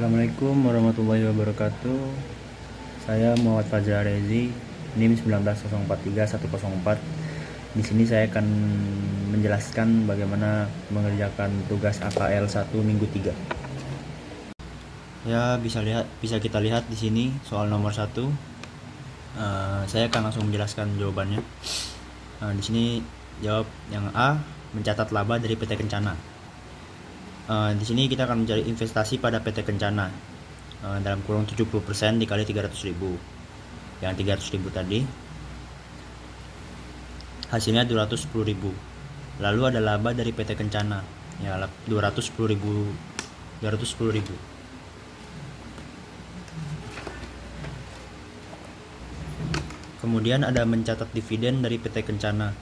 Assalamualaikum warahmatullahi wabarakatuh. Saya Muhammad Fajar Rezi, NIM 19043-104. Di sini saya akan menjelaskan bagaimana mengerjakan tugas AKL 1 minggu 3. Ya, bisa kita lihat di sini soal nomor 1. Saya akan langsung menjelaskan jawabannya. Di sini jawab yang A, mencatat laba dari PT Kencana. Di sini kita akan mencari investasi pada PT Kencana dalam kurung 70% dikali 300.000. Yang 300.000 tadi hasilnya 210.000. Lalu ada laba dari PT Kencana ya 210.000. Kemudian ada mencatat dividen dari PT Kencana,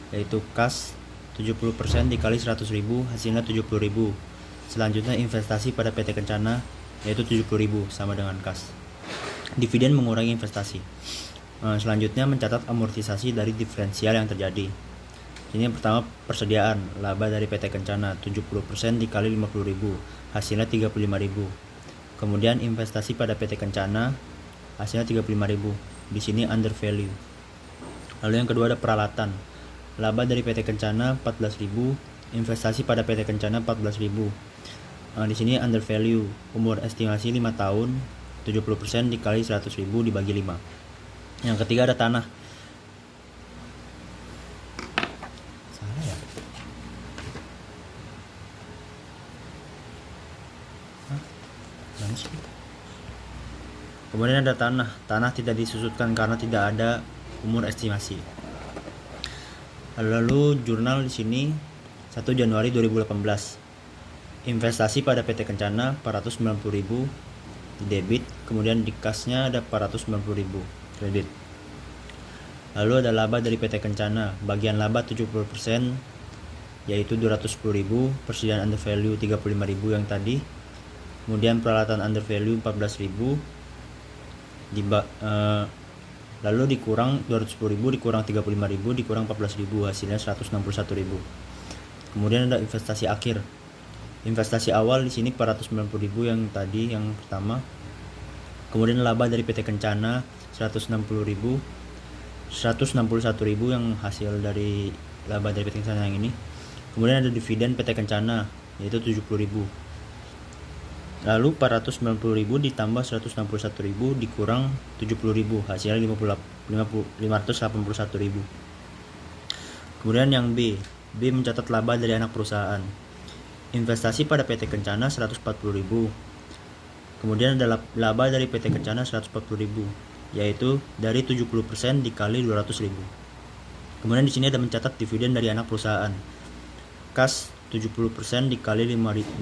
yaitu kas 70% dikali 100.000 hasilnya 70.000. Selanjutnya investasi pada PT Kencana yaitu 70.000 sama dengan kas. Dividen mengurangi investasi. Selanjutnya mencatat amortisasi dari diferensial yang terjadi. Ini yang pertama persediaan laba dari PT Kencana 70% dikali 50.000 hasilnya 35.000. Kemudian investasi pada PT Kencana hasilnya 35.000. Di sini under value. Lalu yang kedua ada peralatan. Laba dari PT Kencana 14.000, investasi pada PT Kencana 14.000. Di sini under value, umur estimasi 5 tahun, 70% dikali 100.000 dibagi 5. Yang ketiga ada tanah. Salah ya? Kemudian ada tanah. Tanah tidak disusutkan karena tidak ada umur estimasi. Lalu jurnal di sini 1 Januari 2018. Investasi pada PT Kencana 490.000 debit, kemudian di kasnya ada 490.000 kredit. Lalu ada laba dari PT Kencana, bagian laba 70% yaitu 210.000, persediaan under value 35.000 yang tadi. Kemudian peralatan under value 14.000 lalu dikurang 210.000 dikurang 35.000 dikurang 14.000 hasilnya 161.000. Kemudian ada investasi akhir. Investasi awal di sini 490.000 yang tadi yang pertama. Kemudian laba dari PT Kencana 161.000 yang hasil dari laba dari PT Kencana yang ini. Kemudian ada dividen PT Kencana yaitu 70.000. Lalu 490.000 ditambah 161.000 dikurang 70.000 hasilnya 581.000. Kemudian yang B mencatat laba dari anak perusahaan. Investasi pada PT Kencana 140.000. Kemudian ada laba dari PT Kencana 140.000 yaitu dari 70% dikali 200.000. Kemudian di sini ada mencatat dividen dari anak perusahaan. Kas 70% dikali 50.000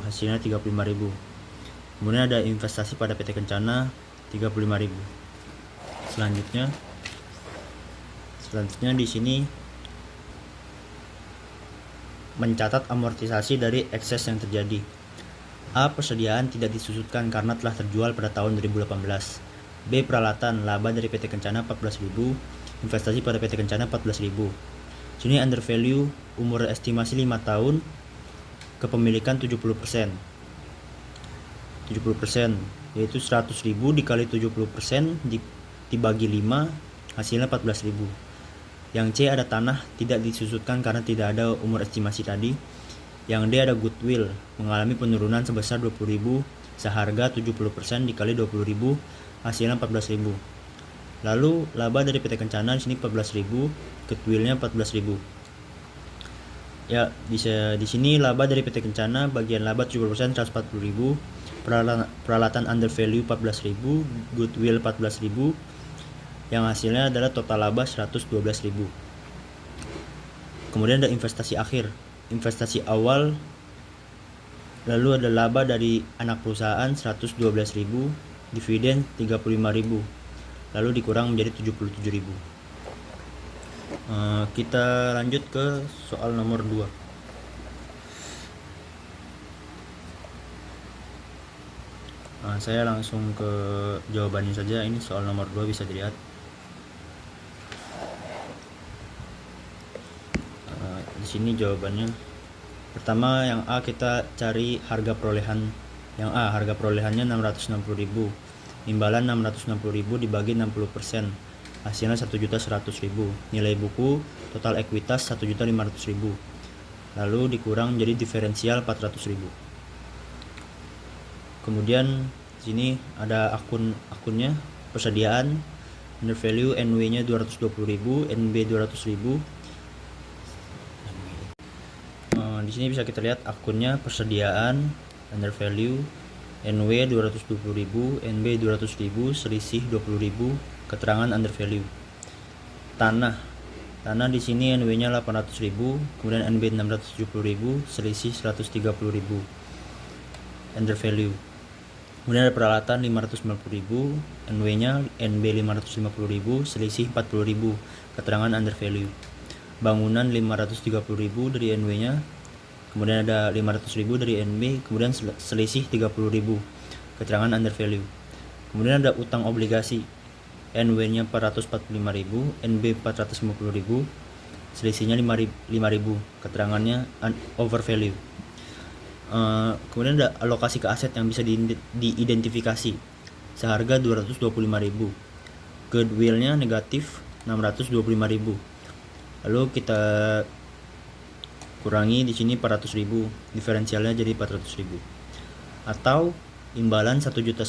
hasilnya 35.000. Kemudian ada investasi pada PT Kencana 35.000. Selanjutnya di sini mencatat amortisasi dari ekses yang terjadi. A. Persediaan tidak disusutkan karena telah terjual pada tahun 2018. B. Peralatan laba dari PT Kencana 14.000, investasi pada PT Kencana 14.000. Sini under value, umur estimasi 5 tahun, kepemilikan 70%. 70% yaitu 100.000 dikali 70% dibagi 5 hasilnya 14.000. Yang C ada tanah tidak disusutkan karena tidak ada umur estimasi tadi. Yang D ada goodwill mengalami penurunan sebesar 20.000 seharga 70% dikali 20.000 hasilnya 14.000. Lalu laba dari PT Kencana di sini 14.000, goodwillnya 14.000. Ya, bisa di sini laba dari PT Kencana bagian laba 70% 140.000, peralatan under value 14.000, goodwill 14.000. Yang hasilnya adalah total laba 112.000. Kemudian ada investasi akhir. Investasi awal lalu ada laba dari anak perusahaan 112.000, dividen 35.000. Lalu dikurang menjadi 77.000. Kita lanjut ke soal nomor 2. Saya langsung ke jawabannya saja. Ini soal nomor 2 bisa dilihat. Di sini jawabannya. Pertama yang A kita cari harga perolehan Yang A, harga perolehannya 660.000. Imbalan 660.000 dibagi 60%. Hasilnya 1.100.000. Nilai buku total ekuitas 1.500.000. Lalu dikurang menjadi diferensial 400.000. Kemudian sini ada akunnya, persediaan, under value, NW-nya 220.000, NB 200.000. Di sini bisa kita lihat akunnya, persediaan, under value, NW 220.000, NB 200.000, selisih 20.000, keterangan under value. Tanah di sini NW-nya 800.000, kemudian NB 670.000, selisih 130.000, under value. Kemudian ada peralatan 590.000, NW-nya NB 550.000, selisih 40.000, keterangan under value. Bangunan 530.000 dari NW-nya, kemudian ada 500.000 dari NB, kemudian selisih 30.000, keterangan under value. Kemudian ada utang obligasi, NW-nya 445.000, NB 450.000, selisihnya 5.000, keterangannya over value. Kemudian ada alokasi ke aset yang bisa diidentifikasi seharga 225.000. Goodwill-nya negatif 625.000. Lalu kita kurangi di sini 400.000, diferensialnya jadi 400.000. Atau imbalan 1.100.000,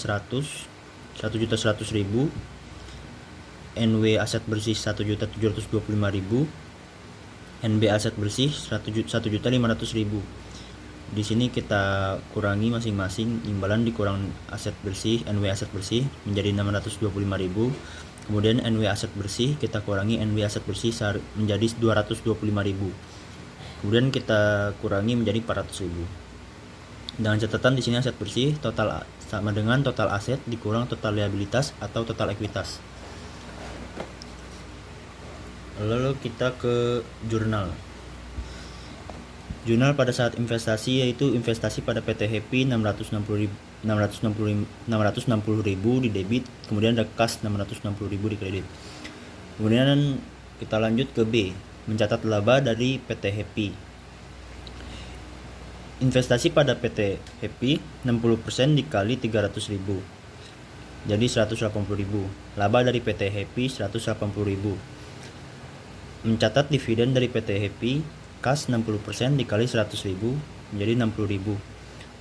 NW aset bersih 1.725.000, NB aset bersih 1.500.000. Di sini kita kurangi masing-masing, imbalan dikurang aset bersih, NW aset bersih menjadi 625.000. Kemudian NW aset bersih kita kurangi NW aset bersih menjadi 225.000. Kemudian kita kurangi menjadi 400.000. Dengan catatan di sini aset bersih total sama dengan total aset dikurang total liabilitas atau total ekuitas. Lalu kita ke jurnal. Jurnal pada saat investasi yaitu investasi pada PT Happy 660.000 di debit, kemudian ada kas 660.000 di kredit. Kemudian kita lanjut ke B, mencatat laba dari PT Happy. Investasi pada PT Happy 60% dikali 300.000 jadi 180.000. Laba dari PT Happy 180.000. Mencatat dividen dari PT Happy, kas 60% dikali 100.000 menjadi 60.000.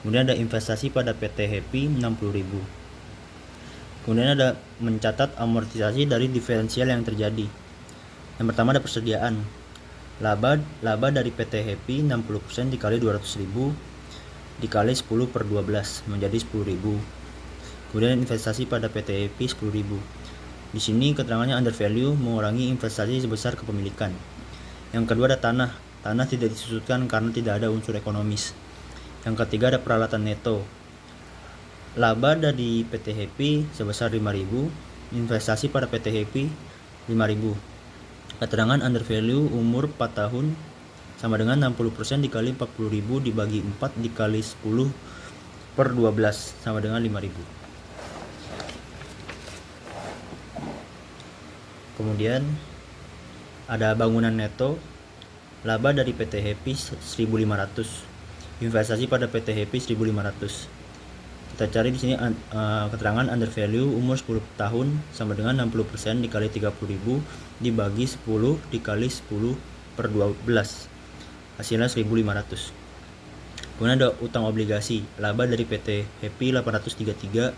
Kemudian ada investasi pada PT Happy 60.000. Kemudian ada mencatat amortisasi dari diferensial yang terjadi. Yang pertama ada persediaan. Laba dari PT Happy 60% dikali 200.000 dikali 10/12 menjadi 10.000. Kemudian investasi pada PT Happy 10.000. Di sini keterangannya under value mengurangi investasi sebesar kepemilikan. Yang kedua ada tanah. Tanah tidak disusutkan karena tidak ada unsur ekonomis. Yang ketiga ada peralatan neto. Laba dari PT Happy sebesar 5.000, investasi pada PT Happy 5.000. Keterangan under value umur 4 tahun sama dengan 60% dikali 40.000 dibagi 4 dikali 10/12 sama dengan 5.000. Kemudian ada bangunan neto. Laba dari PT Happy 1.500, investasi pada PT Happy 1.500. Kita cari di sini keterangan under value umur 10 tahun sama dengan 60% dikali 30.000 dibagi 10 dikali 10/12 hasilnya 1.500. Kemudian ada utang obligasi. Laba dari PT Happy 833,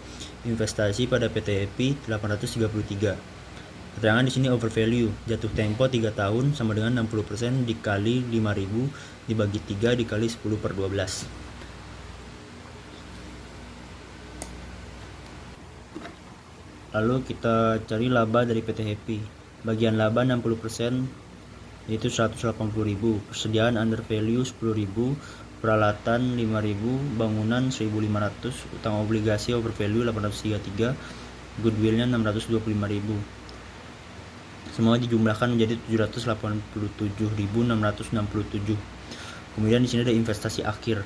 investasi pada PT Happy 833. Keterangan di sini over value, jatuh tempo 3 tahun sama dengan 60% dikali 5.000 dibagi 3 dikali 10/12. Lalu kita cari laba dari PT Happy. Bagian laba 60% yaitu 180.000, persediaan under value 10.000, peralatan 5.000, bangunan 1.500, utang obligasi over value 833, goodwill-nya 625.000. Semua dijumlahkan menjadi 787.667. Kemudian di sini ada investasi akhir.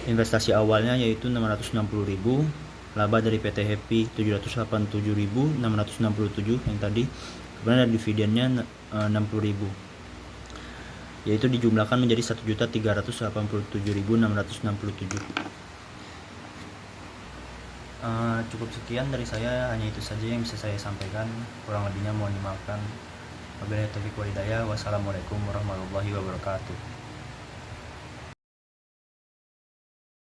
Investasi awalnya yaitu 660.000, laba dari PT Happy 787.667 yang tadi. Kemudian ada dividennya 60.000. Yaitu dijumlahkan menjadi 1.387.667. Cukup sekian dari saya, hanya itu saja yang bisa saya sampaikan. Kurang lebihnya mohon dimaafkan. Wabillahi taufiq wal hidayah. Wassalamualaikum warahmatullahi wabarakatuh.